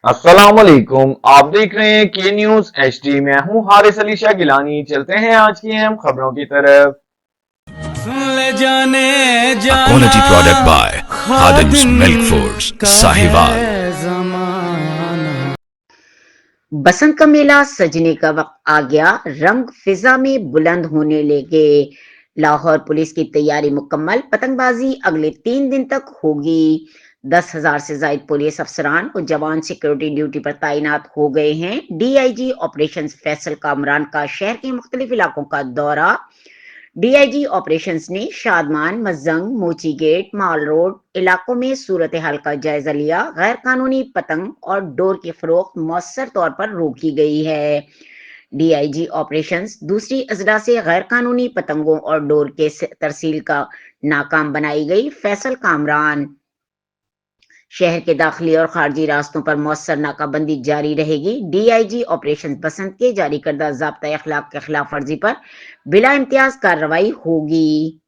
السلام علیکم، آپ دیکھ رہے ہیں کے نیوز ایچ ڈی۔ میں ہوں حارث علی شاہ گیلانی۔ چلتے ہیں آج کی اہم خبروں کی طرف۔ A quality product by Khadim's Milk Foods, Sahiwal. Basant کا میلہ سجنے کا وقت آ گیا، رنگ فضا میں بلند ہونے لگے۔ لاہور پولیس کی تیاری مکمل، پتنگ بازی اگلے 3 دن تک ہوگی۔ 10,000 سے زائد پولیس افسران اور جوان سیکورٹی ڈیوٹی پر تعینات ہو گئے ہیں۔ D I G operations Faisal Kamran کا شہر کے مختلف علاقوں کا دورہ۔ ڈی آئی جی آپریشنز نے شادمان، مزنگ، موچی گیٹ، مال روڈ علاقوں میں صورتحال کا جائزہ لیا۔ غیر قانونی پتنگ اور ڈور کی فروخت مؤثر طور پر روکی گئی ہے۔ ڈی آئی جی آپریشنز دوسری اضلاع سے غیر قانونی پتنگوں اور ڈور کے ترسیل کا ناکام بنائی گئی۔ فیصل کامران: شہر کے داخلی اور خارجی راستوں پر مؤثر ناکہ بندی جاری رہے گی۔ D I G operation Basant کے جاری کردہ ضابطۂ اخلاق کے خلاف ورزی پر بلا امتیاز کارروائی ہوگی۔